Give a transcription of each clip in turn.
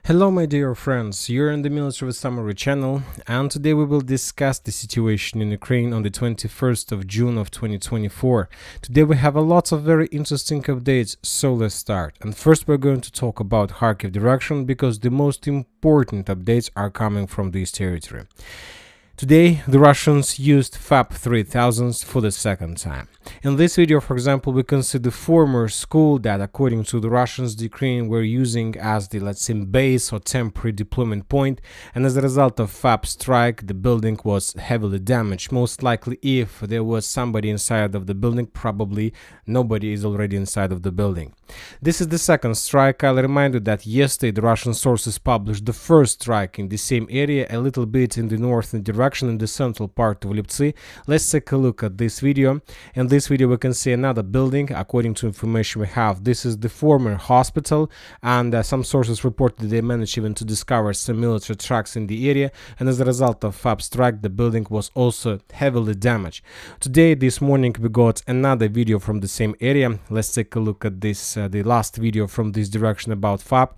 Hello my dear friends, you're in the Military Summary channel, and today we will discuss the situation in Ukraine on the 21st of June of 2024. Today we have a lot of very interesting updates, so let's start. And first we're going to talk about Kharkiv direction because the most important updates are coming from this territory. Today, the Russians used FAB-3000 for the second time. In this video, for example, we can see the former school that, according to the Russians, the Ukrainians were using as the, let's say, base or temporary deployment point, and as a result of FAB strike, the building was heavily damaged. Most likely, if there was somebody inside of the building, probably nobody is already inside of the building. This is the second strike. I'll remind you that yesterday the Russian sources published the first strike in the same area, a little bit in the northern direction in the central part of Liptsy. Let's take a look at this video. In this video we can see another building. According to information we have, this is the former hospital, and some sources reported they managed even to discover some military trucks in the area, and as a result of FAB strike the building was also heavily damaged. Today, this morning, we got another video from the same area. Let's take a look at this, the last video from this direction about FAB.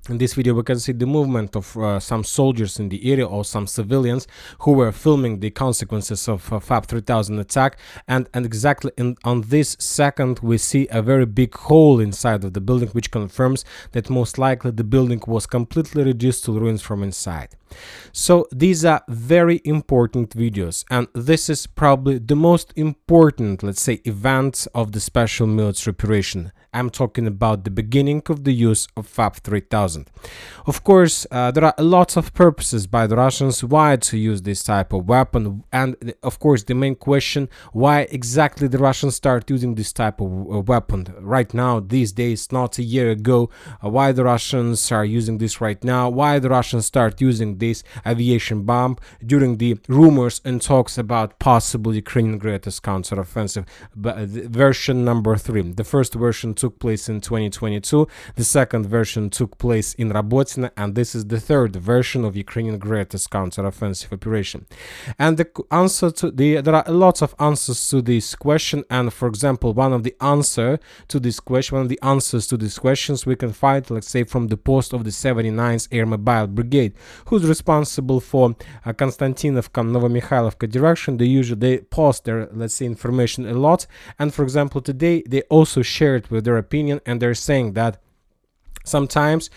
In this video we can see the movement of some soldiers in the area or some civilians who were filming the consequences of FAB-3000 attack, and exactly on this second we see a very big hole inside of the building, which confirms that most likely the building was completely reduced to ruins from inside. So these are very important videos, and this is probably the most important, let's say, event of the special military operation. I'm talking about the beginning of the use of FAB-3000. Of course, there are lots of purposes by the Russians why to use this type of weapon, and of course the main question, why exactly the Russians start using this type of weapon right now, these days, not a year ago. Why the Russians are using this right now, why the Russians start using this aviation bomb during the rumors and talks about possible Ukrainian greatest counteroffensive version number 3. The first version took place in 2022, the second version took place in Robotyne, and this is the third version of Ukrainian greatest counteroffensive operation. And the answer to there are a lot of answers to this question, and for example, one of the answers to this questions we can find, let's say, from the post of the 79th Air Mobile Brigade, who's responsible for Konstantinovka, Novomikhailivka direction. They post their, let's say, information a lot, and for example today they also shared with their opinion, and they're saying that sometimes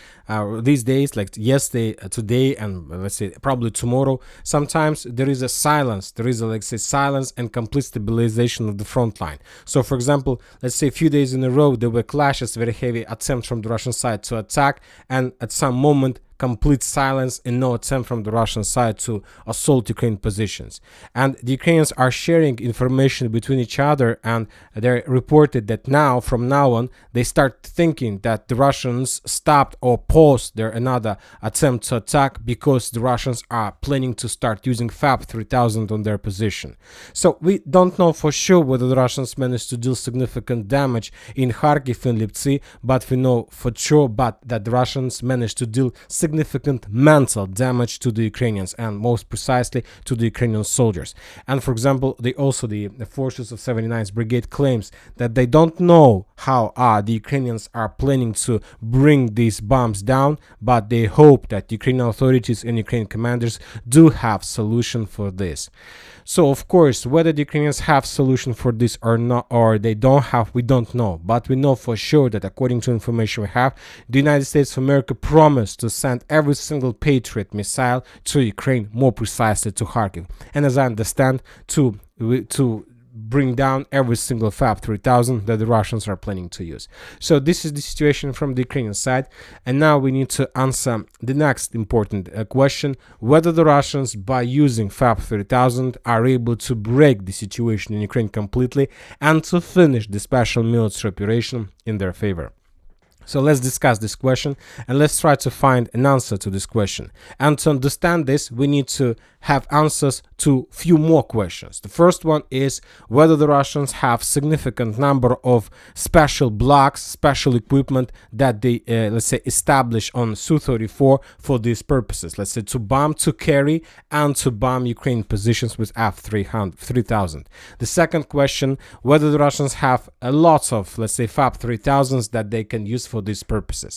these days, like yesterday, today, and let's say probably tomorrow, sometimes there is a silence, let's say, silence and complete stabilization of the front line. So for example, let's say a few days in a row there were clashes, very heavy attempts from the Russian side to attack, and at some moment complete silence and no attempt from the Russian side to assault Ukraine positions. And the Ukrainians are sharing information between each other, and they reported that from now on, they start thinking that the Russians stopped or paused their another attempt to attack because the Russians are planning to start using FAB-3000 on their position. So we don't know for sure whether the Russians managed to deal significant damage in Kharkiv and Liptsy, but we know for sure that the Russians managed to deal significant mental damage to the Ukrainians, and most precisely to the Ukrainian soldiers. And for example, the forces of 79th Brigade claims that they don't know how the Ukrainians are planning to bring these bombs down, but they hope that Ukrainian authorities and Ukrainian commanders do have solution for this. So of course, whether the Ukrainians have solution for this or not, or they don't have, we don't know. But we know for sure that according to information we have, the United States of America promised to send every single Patriot missile to Ukraine, more precisely to Kharkiv. And as I understand, to bring down every single FAB-3000 that the Russians are planning to use. So this is the situation from the Ukrainian side, and now we need to answer the next important question, whether the Russians, by using FAB-3000, are able to break the situation in Ukraine completely and to finish the special military operation in their favor. So let's discuss this question, and let's try to find an answer to this question. And to understand this, we need to have answers to few more questions. The first one is whether the Russians have significant number of special blocks, special equipment that they, let's say, establish on Su-34 for these purposes. Let's say to bomb, to carry, and to bomb Ukraine positions with FAB-3000. The second question, whether the Russians have a lot of, let's say, FAB-3000s that they can use for these purposes.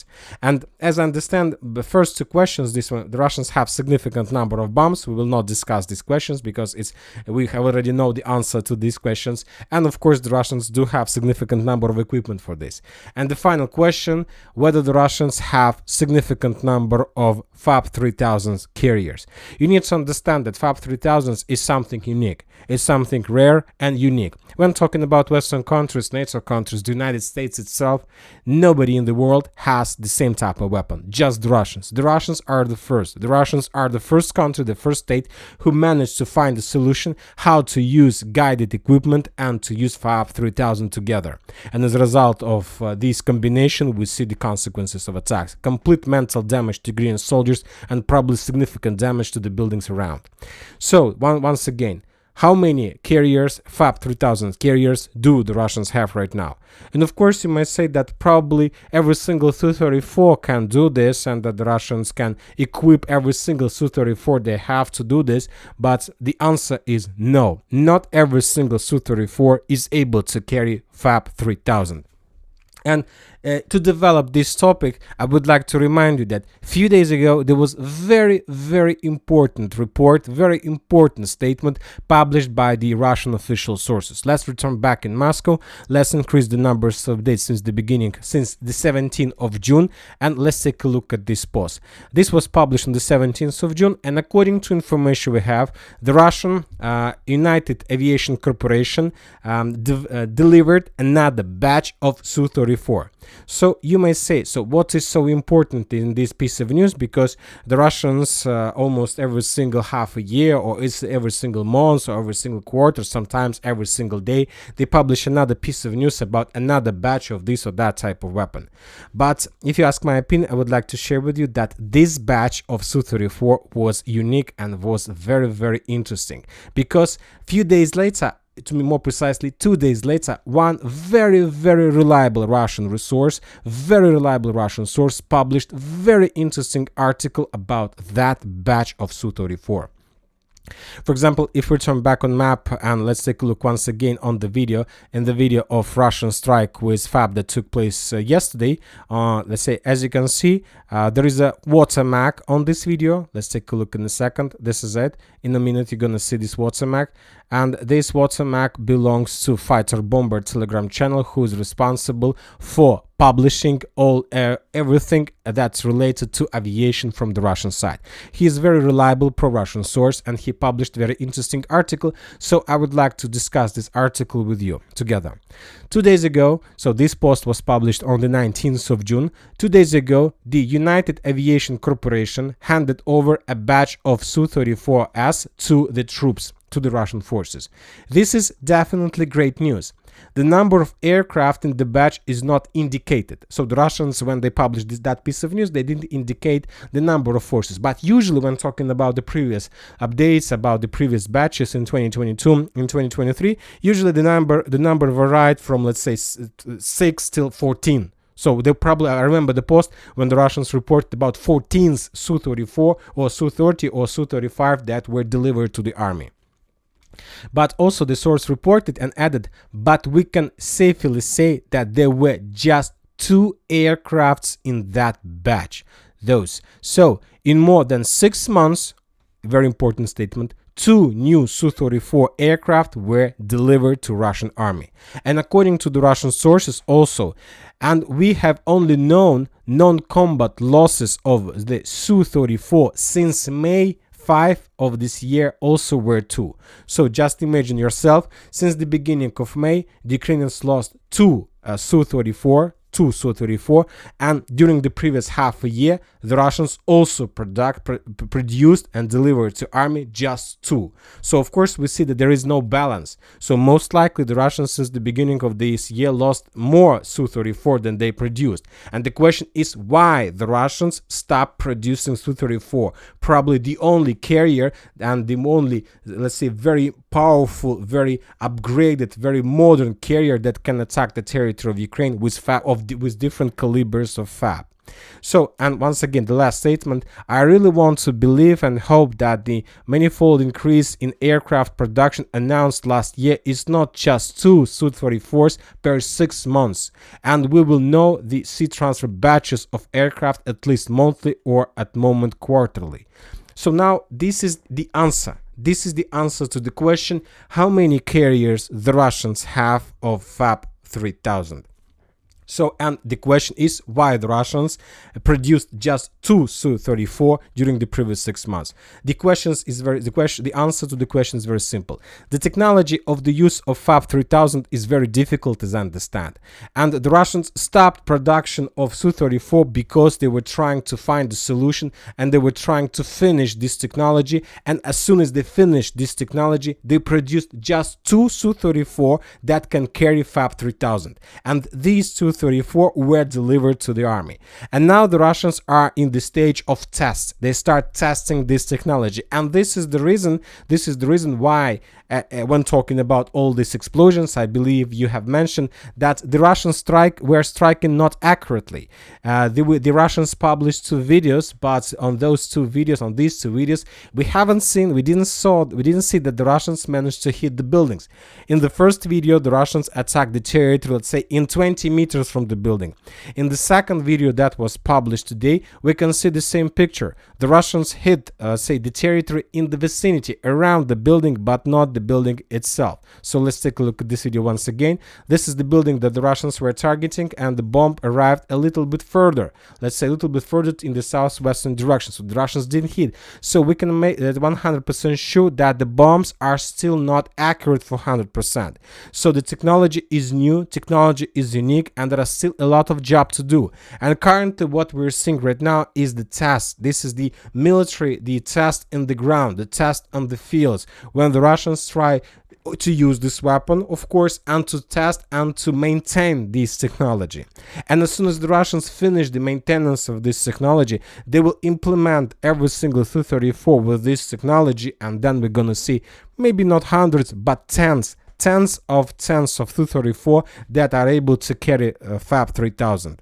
And as I understand, the first two questions, this one, the Russians have significant number of bombs. We will not discuss these questions because we already know the answer to these questions. And of course, the Russians do have significant number of equipment for this. And the final question, whether the Russians have significant number of FAB-3000 carriers. You need to understand that FAB-3000 is something unique. It's something rare and unique. When talking about Western countries, NATO countries, the United States itself, nobody in the world has the same type of weapon, just the Russians. The Russians are the first. The Russians are the first country, the first state who managed to find a solution how to use guided equipment and to use FAB-3000 together. And as a result of this combination, we see the consequences of attacks. Complete mental damage to Ukrainian soldiers and probably significant damage to the buildings around. So, once again, how many carriers, FAB-3000 carriers, do the Russians have right now? And of course, you might say that probably every single Su-34 can do this and that the Russians can equip every single Su-34 they have to do this. But the answer is no. Not every single Su-34 is able to carry FAB-3000. And to develop this topic, I would like to remind you that a few days ago there was a very, very important report, very important statement published by the Russian official sources. Let's return back in Moscow. Let's increase the numbers of dates since the beginning, since the 17th of June, and let's take a look at this post. This was published on the 17th of June, and according to information we have, the Russian United Aviation Corporation delivered another batch of Su-34. So you may say, so what is so important in this piece of news? Because the Russians almost every single half a year, or it's every single month, or every single quarter, sometimes every single day, they publish another piece of news about another batch of this or that type of weapon. But if you ask my opinion, I would like to share with you that this batch of Su-34 was unique and was very, very interesting. Because a few days later, to be more precisely 2 days later, one very, very reliable Russian source published very interesting article about that batch of Su-34. For example, if we turn back on map and let's take a look once again on the video, in the video of Russian strike with FAB that took place yesterday, let's say, as you can see, there is a watermark on this video. Let's take a look in a second. This is it. In a minute, you're gonna see this watermark, and this watermark belongs to Fighter Bomber Telegram channel, who is responsible for publishing everything that's related to aviation from the Russian side. He is very reliable pro-Russian source, and he published very interesting article. So I would like to discuss this article with you together. 2 days ago, so this post was published on the 19th of June. 2 days ago, the United Aviation Corporation handed over a batch of Su-34S to the troops, to the Russian forces. This is definitely great news. The number of aircraft in the batch is not indicated. So the Russians, when they published that piece of news, they didn't indicate the number of forces. But usually when talking about the previous updates, about the previous batches in 2022, in 2023, usually the number varied from, let's say, 6 till 14. So they probably, I remember the post when the Russians reported about 14 Su-34 or Su-30 or Su-35 that were delivered to the army. But also the source reported and added, but we can safely say that there were just 2 aircrafts in that batch. So in more than 6 months, very important statement, 2 new Su-34 aircraft were delivered to Russian army. And according to the Russian sources also, and we have only known non-combat losses of the Su-34 since May 5 of this year also were 2. So just imagine yourself, since the beginning of May, the Ukrainians lost 2 Su-34, and during the previous half a year, the Russians also produced and delivered to army just 2. So of course we see that there is no balance. So most likely the Russians since the beginning of this year lost more Su-34 than they produced. And the question is why the Russians stopped producing Su-34, probably the only carrier and the only, let's say, very powerful, very upgraded, very modern carrier that can attack the territory of Ukraine with different calibers of FAB. So, and once again, the last statement, I really want to believe and hope that the manifold increase in aircraft production announced last year is not just 2 Su-34s per 6 months, and we will know the seat transfer batches of aircraft at least monthly or at moment quarterly. So now this is the answer. This is the answer to the question, how many carriers the Russians have of FAB-3000. So, and the question is why the Russians produced just 2 Su-34 during the previous 6 months. The answer to the question is very simple. The technology of the use of FAB-3000 is very difficult, as I understand, and the Russians stopped production of Su-34 because they were trying to find a solution and they were trying to finish this technology. And as soon as they finished this technology, they produced just 2 Su-34 that can carry FAB-3000, and these 234 were delivered to the army. And now the Russians are in the stage of test. They start testing this technology, and this is the reason why when talking about all these explosions, I believe you have mentioned that the Russians were striking not accurately. The Russians published 2 videos, but on these 2 videos, we didn't see that the Russians managed to hit the buildings. In the first video, the Russians attacked the territory, let's say, in 20 meters from the building. In the second video that was published today, we can see the same picture. The Russians hit, say, the territory in the vicinity around the building, but not the building itself. So let's take a look at this video once again. This is the building that the Russians were targeting, and the bomb arrived a little bit further, let's say a little bit further in the southwestern direction. So the Russians didn't hit. So we can make that 100% sure that the bombs are still not accurate for 100%. So the technology is new, technology is unique, and there are still a lot of job to do. And currently what we're seeing right now is the test. This is the military, the test in the ground, the test on the fields, when the Russians try to use this weapon, of course, and to test and to maintain this technology. And as soon as the Russians finish the maintenance of this technology, they will implement every single Su-34 with this technology, and then we're gonna see maybe not hundreds but tens of Su-34 that are able to carry FAB-3000.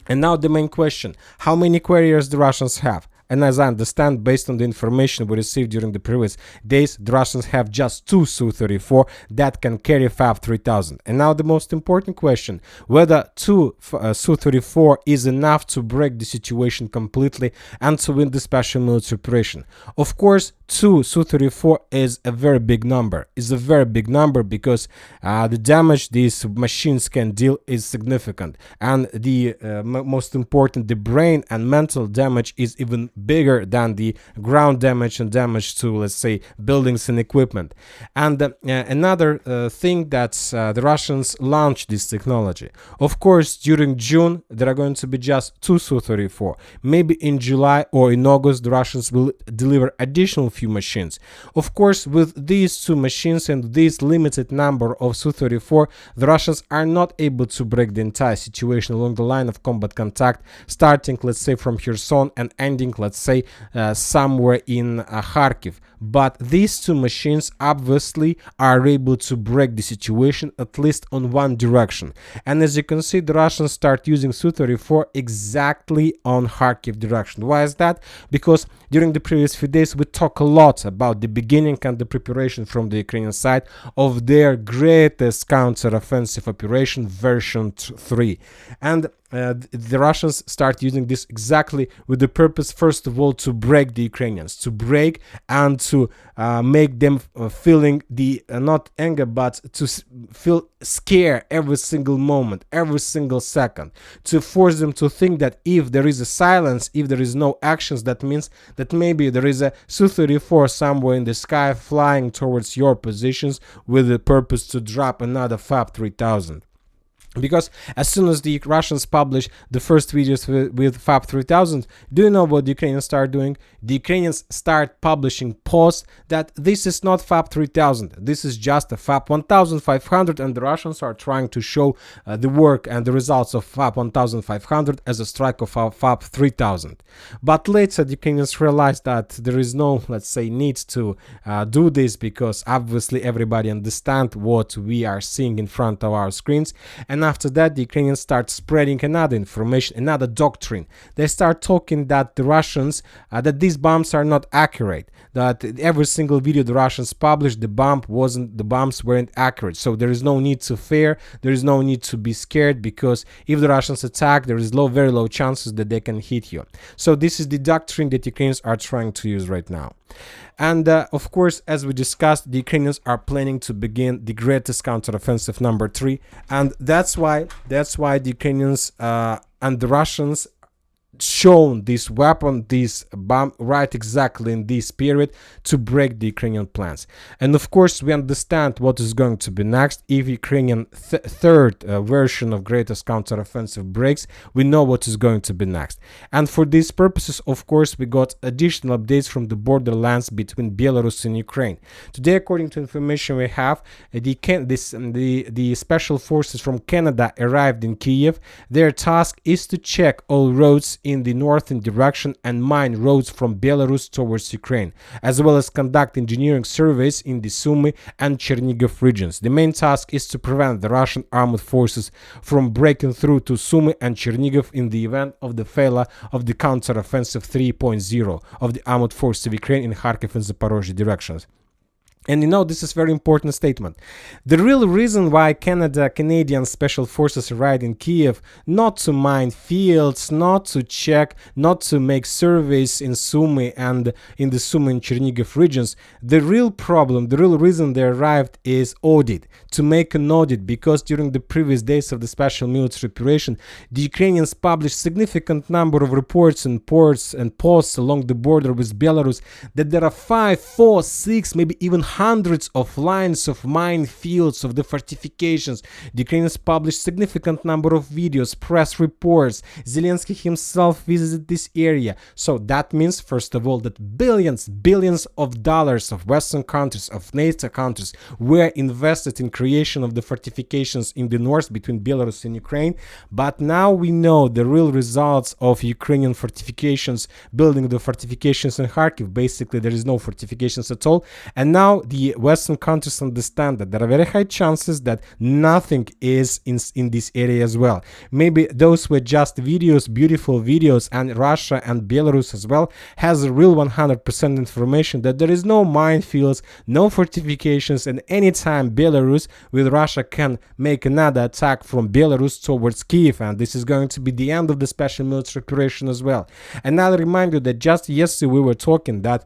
And now the main question, how many carriers the Russians have? And as I understand, based on the information we received during the previous days, the Russians have just 2 Su-34 that can carry FAB-3000. And now the most important question, whether 2 Su-34 is enough to break the situation completely and to win the special military operation. Of course, 2 Su-34 is a very big number. It's a very big number because the damage these machines can deal is significant. And the most important, the brain and mental damage is even bigger than the ground damage and damage to, let's say, buildings and equipment. And another thing that the Russians launched this technology. Of course, during June, there are going to be just 2 Su-34. Maybe in July or in August, the Russians will deliver additional few machines. Of course, with these 2 machines and this limited number of Su-34, the Russians are not able to break the entire situation along the line of combat contact, starting, let's say, from Kherson and ending, let's say, somewhere in Kharkiv. But these 2 machines obviously are able to break the situation at least on one direction. And as you can see, the Russians start using Su-34 exactly on Kharkiv direction. Why is that? Because during the previous few days we talk a lot about the beginning and the preparation from the Ukrainian side of their greatest counter-offensive operation version 3. And the Russians start using this exactly with the purpose, first of all, to break the Ukrainians, to break and to make them feeling the not anger, but to feel scared every single moment, every single second, to force them to think that if there is a silence, if there is no actions, that means that maybe there is a Su-34 somewhere in the sky flying towards your positions with the purpose to drop another FAB-3000. Because as soon as the Russians publish the first videos with FAB-3000, do you know what the Ukrainians start doing? The Ukrainians start publishing posts that this is not FAB-3000, this is just a FAB-1500, and the Russians are trying to show the work and the results of FAB-1500 as a strike of FAB-3000. But later the Ukrainians realized that there is no, let's say, need to do this, because obviously everybody understands what we are seeing in front of our screens. And And after that, the Ukrainians start spreading another information, another doctrine. They start talking that the Russians, that these bombs are not accurate, that every single video the Russians published, the bombs weren't accurate. So there is no need to fear, there is no need to be scared, because if the Russians attack, there is very low chances that they can hit you. So this is the doctrine that Ukrainians are trying to use right now. And of course, as we discussed, the Ukrainians are planning to begin the greatest counteroffensive number 3, and that's why the Ukrainians and the Russians shown this weapon, this bomb, right exactly in this period to break the Ukrainian plans. And of course, we understand what is going to be next. If Ukrainian third version of greatest counteroffensive breaks, we know what is going to be next. And for these purposes, of course, we got additional updates from the borderlands between Belarus and Ukraine. Today, according to information we have, the special forces from Canada arrived in Kiev. Their task is to check all roads in the northern direction and mine roads from Belarus towards Ukraine, as well as conduct engineering surveys in the Sumy and Chernigov regions. The main task is to prevent the Russian armed forces from breaking through to Sumy and Chernigov in the event of the failure of the counteroffensive 3.0 of the armed forces of Ukraine in Kharkiv and Zaporozhye directions. And you know, this is a very important statement. The real reason why Canadian special forces arrived in Kiev, not to mine fields, not to check, not to make surveys in Sumy and in the Sumy and Chernigov regions, the real problem, the real reason they arrived is audit, to make an audit, because during the previous days of the special military operation, the Ukrainians published significant number of reports and posts along the border with Belarus that there are 5, 4, 6, maybe even hundreds of lines of minefields of the fortifications. The Ukrainians published significant number of videos, press reports. Zelensky himself visited this area. So that means, first of all, that billions of dollars of Western countries, of NATO countries, were invested in creation of the fortifications in the north between Belarus and Ukraine. But now we know the real results of Ukrainian fortifications, building the fortifications in Kharkiv. Basically, there is no fortifications at all. And now the Western countries understand that there are very high chances that nothing is in this area as well. Maybe those were just videos, beautiful videos, and Russia and Belarus as well has a real 100% information that there is no minefields, no fortifications, and anytime Belarus with Russia can make another attack from Belarus towards Kiev, and this is going to be the end of the special military operation as well. And I'll remind you that just yesterday we were talking that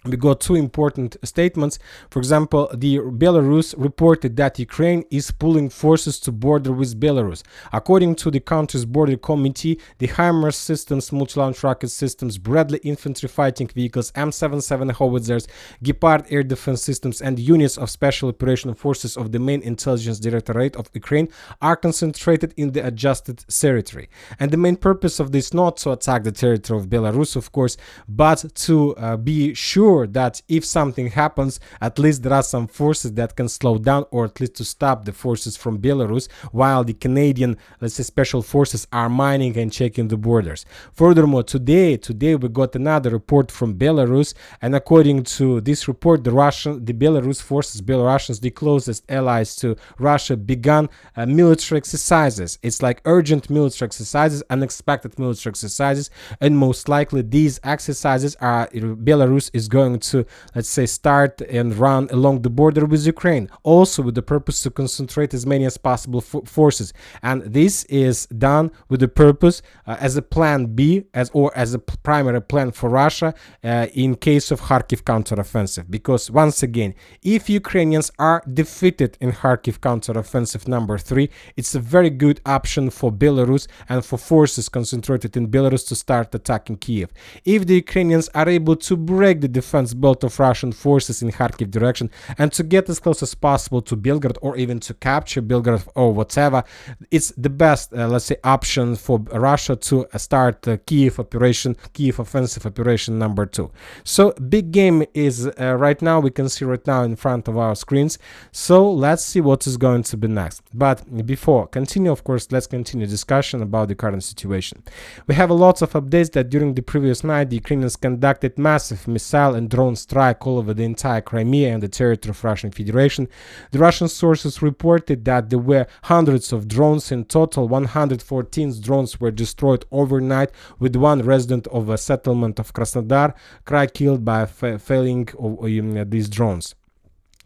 we got two important statements. For example, the Belarus reported that Ukraine is pulling forces to border with Belarus. According to the country's border committee, the HIMARS systems, multi-launch rocket systems, Bradley infantry fighting vehicles, M77 howitzers, Gepard air defense systems, and units of special operation forces of the main intelligence directorate of Ukraine are concentrated in the adjusted territory. And the main purpose of this not to attack the territory of Belarus, of course, but to be sure that if something happens, at least there are some forces that can slow down, or at least to stop the forces from Belarus, while the Canadian, let's say, special forces are mining and checking the borders. Furthermore, today we got another report from Belarus, and according to this report, the Belarus forces, Belarusians, the closest allies to Russia, began military exercises. It's like urgent military exercises, unexpected military exercises, and most likely these exercises are Belarus is going to, let's say, start and run along the border with Ukraine, also with the purpose to concentrate as many as possible forces. And this is done with the purpose as a plan B, as a primary plan for Russia in case of Kharkiv counteroffensive. Because once again, if Ukrainians are defeated in Kharkiv counteroffensive number 3, it's a very good option for Belarus and for forces concentrated in Belarus to start attacking Kiev. If the Ukrainians are able to break the defense belt of Russian forces in Kharkiv direction and to get as close as possible to Belgrade, or even to capture Belgrade or whatever, it's the best, let's say, option for Russia to start Kiev offensive operation number 2. So big game is right now, we can see right now in front of our screens. So let's see what is going to be next. But before continue, of course, let's continue discussion about the current situation. We have a lot of updates that during the previous night the Ukrainians conducted massive missile and drone strike all over the entire Crimea and the territory of Russian Federation. The Russian sources reported that there were hundreds of drones in total. 114 drones were destroyed overnight, with one resident of a settlement of Krasnodar Krai killed by failing of these drones.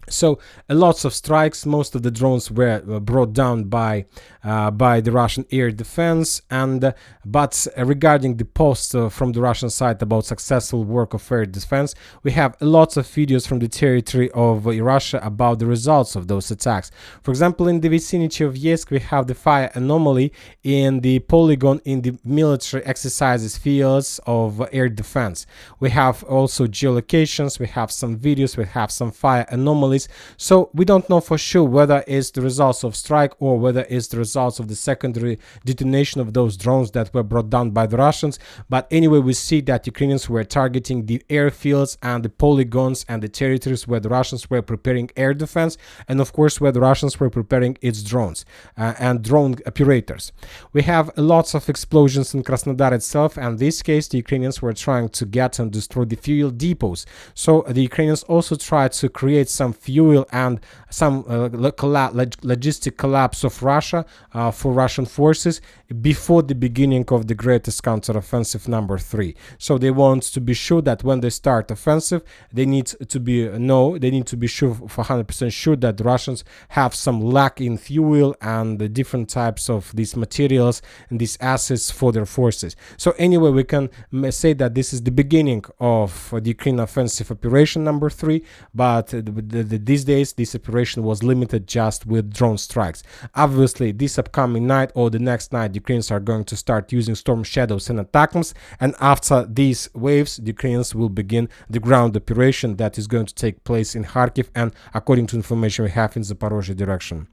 So lots of strikes. Most of the drones were brought down by the Russian air defense, and but regarding the posts from the Russian side about successful work of air defense, we have lots of videos from the territory of Russia about the results of those attacks. For example, in the vicinity of Yeysk, we have the fire anomaly in the polygon in the military exercises fields of air defense. We have also geolocations, we have some videos, we have some fire anomalies. So we don't know for sure whether it's the results of strike or whether it's the results of the secondary detonation of those drones that were brought down by the Russians. But anyway, we see that Ukrainians were targeting the airfields and the polygons and the territories where the Russians were preparing air defense, and of course where the Russians were preparing its drones and drone operators. We have lots of explosions in Krasnodar itself, and in this case the Ukrainians were trying to get and destroy the fuel depots. So the Ukrainians also tried to create some fuel and some logistic collapse of Russia for Russian forces before the beginning of the greatest counteroffensive number 3. So they want to be sure that when they start offensive, they need to be sure for 100% sure that the Russians have some lack in fuel and the different types of these materials and these assets for their forces. So anyway, we can say that this is the beginning of the Ukraine offensive operation number 3, but these days this operation was limited just with drone strikes. Obviously, this upcoming night or the next night, the Ukrainians are going to start using storm shadows and ATACMS, and after these waves, the Ukrainians will begin the ground operation that is going to take place in Kharkiv and, according to information we have, in Zaporozhye direction.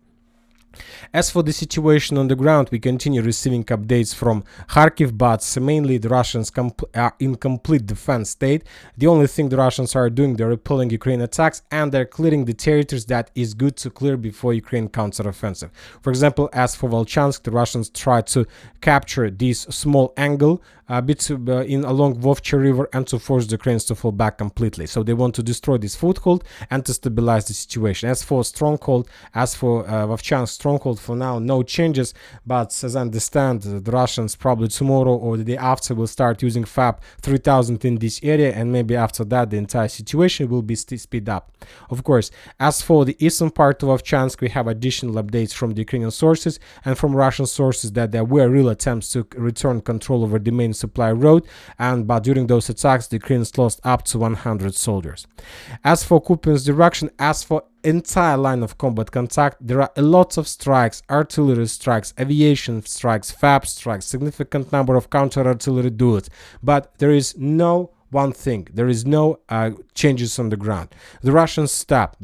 As for the situation on the ground, we continue receiving updates from Kharkiv, but mainly the Russians are in complete defense state. The only thing the Russians are doing, they're repelling Ukraine attacks and they're clearing the territories that is good to clear before Ukraine counteroffensive. For example, as for Volchansk, the Russians try to capture this small angle along Vovcha River and to force the Ukrainians to fall back completely. So they want to destroy this foothold and to stabilize the situation. As for Vovchansk stronghold, for now no changes, but as I understand, the Russians probably tomorrow or the day after will start using FAB-3000 in this area, and maybe after that the entire situation will be speed up. Of course, as for the eastern part of Vovchansk, we have additional updates from the Ukrainian sources and from Russian sources that there were real attempts to return control over the main supply road, but during those attacks the Ukrainians lost up to 100 soldiers. As for Kupiansk direction, as for entire line of combat contact, there are a lot of strikes, artillery strikes, aviation strikes, FAB strikes, significant number of counter-artillery duels, but there is no one thing, there is no changes on the ground. The Russians stop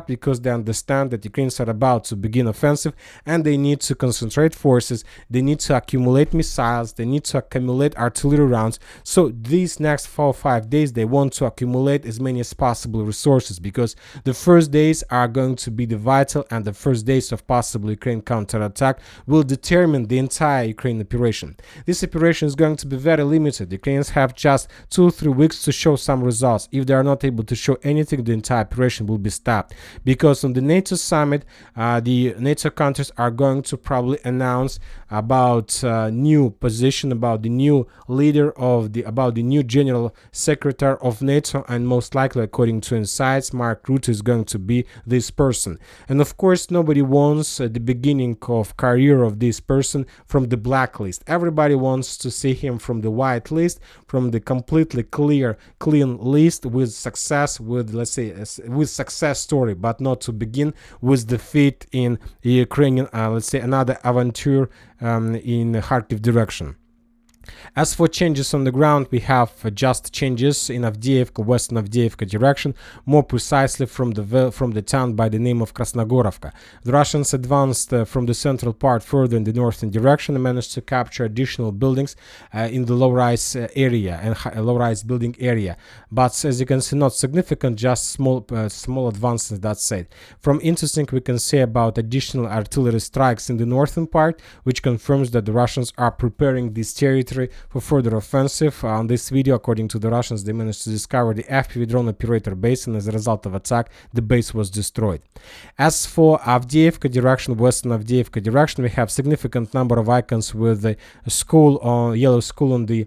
because they understand that Ukrainians are about to begin offensive and they need to concentrate forces, they need to accumulate missiles, they need to accumulate artillery rounds. So these next 4 or 5 days they want to accumulate as many as possible resources, because the first days are going to be the vital, and the first days of possible Ukraine counterattack will determine the entire Ukraine operation. This operation is going to be very limited. The Ukrainians have just 2-3 weeks to show some results. If they are not able to show anything, the entire operation will be stopped, because on the NATO summit the NATO countries are going to probably announce about new position, about the new leader of about the new general secretary of NATO, and most likely, according to insights, Mark Rutte is going to be this person. And of course nobody wants the beginning of career of this person from the blacklist. Everybody wants to see him from the white list, from the completely clean list, with success, with, let's say, with success story, but not to begin with defeat in the Ukrainian, let's say, another adventure in Kharkiv direction. As for changes on the ground, we have just changes in Avdiivka, western Avdiivka direction, more precisely from the town by the name of Krasnogorovka. The Russians advanced from the central part further in the northern direction and managed to capture additional buildings in the low-rise area and low-rise building area. But as you can see, not significant, just small advances, that's it. From interesting, we can say about additional artillery strikes in the northern part, which confirms that the Russians are preparing this territory territory for further offensive. On this video, according to the Russians, they managed to discover the FPV drone operator base, and as a result of attack, the base was destroyed. As for Avdiivka direction, western Avdiivka direction, we have significant number of icons with the skull, yellow skull on the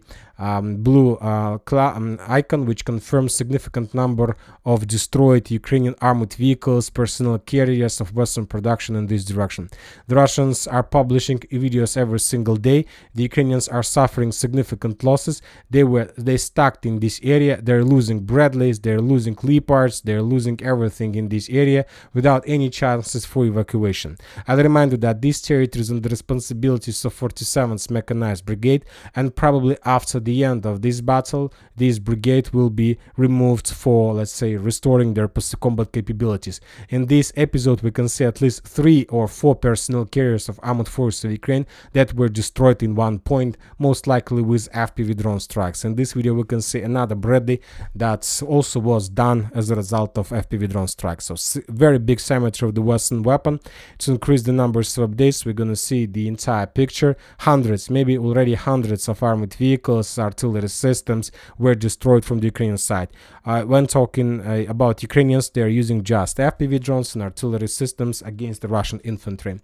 blue icon, which confirms significant number of destroyed Ukrainian armored vehicles, personnel carriers of Western production in this direction. The Russians are publishing videos every single day. The Ukrainians are suffering significant losses. They stuck in this area. They're losing Bradleys, they're losing Leopards, they're losing everything in this area without any chances for evacuation. I'll remind you that this territory is under the responsibilities of 47th Mechanized Brigade, and probably after the end of this battle, this brigade will be removed for, let's say, restoring their combat capabilities. In this episode, we can see at least 3 or 4 personnel carriers of armored forces of Ukraine that were destroyed in one point, most likely with FPV drone strikes. In this video, we can see another Bradley that also was done as a result of FPV drone strikes. So very big symmetry of the Western weapon. To increase the numbers of updates, we're gonna see the entire picture. Hundreds, maybe already hundreds of armored vehicles, artillery systems were destroyed from the Ukrainian side. When talking about Ukrainians, they are using just FPV drones and artillery systems against the Russian infantry.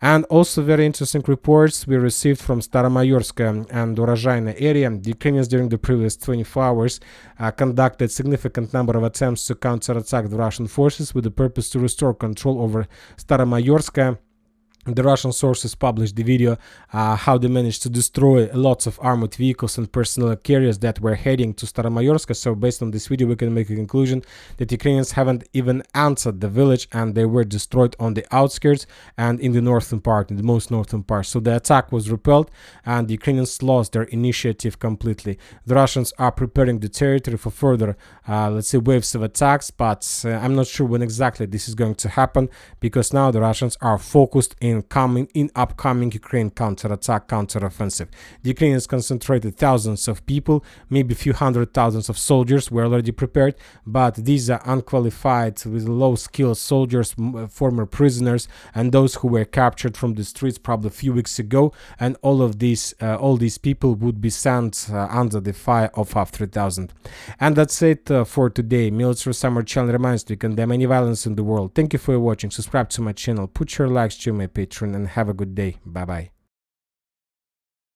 And also very interesting reports we received from Staromayorska and Urozhaina area. The Ukrainians during the previous 24 hours conducted significant number of attempts to counterattack the Russian forces with the purpose to restore control over Staromayorska. The Russian sources published the video how they managed to destroy lots of armored vehicles and personnel carriers that were heading to Staromayorsk. So based on this video, we can make a conclusion that Ukrainians haven't even entered the village, and they were destroyed on the outskirts and in the northern part, in the most northern part. So the attack was repelled, and the Ukrainians lost their initiative completely. The Russians are preparing the territory for further, let's say, waves of attacks, but I'm not sure when exactly this is going to happen, because now the Russians are focused in upcoming Ukraine counteroffensive. The Ukrainians concentrated thousands of people, maybe a few hundred thousands of soldiers were already prepared, but these are unqualified, with low-skilled soldiers, former prisoners, and those who were captured from the streets probably a few weeks ago. And all these people would be sent under the fire of FAB-3000. And that's it for today. Military Summer Channel reminds you to condemn any violence in the world. Thank you for watching. Subscribe to my channel, put your likes to my page, and have a good day. Bye bye.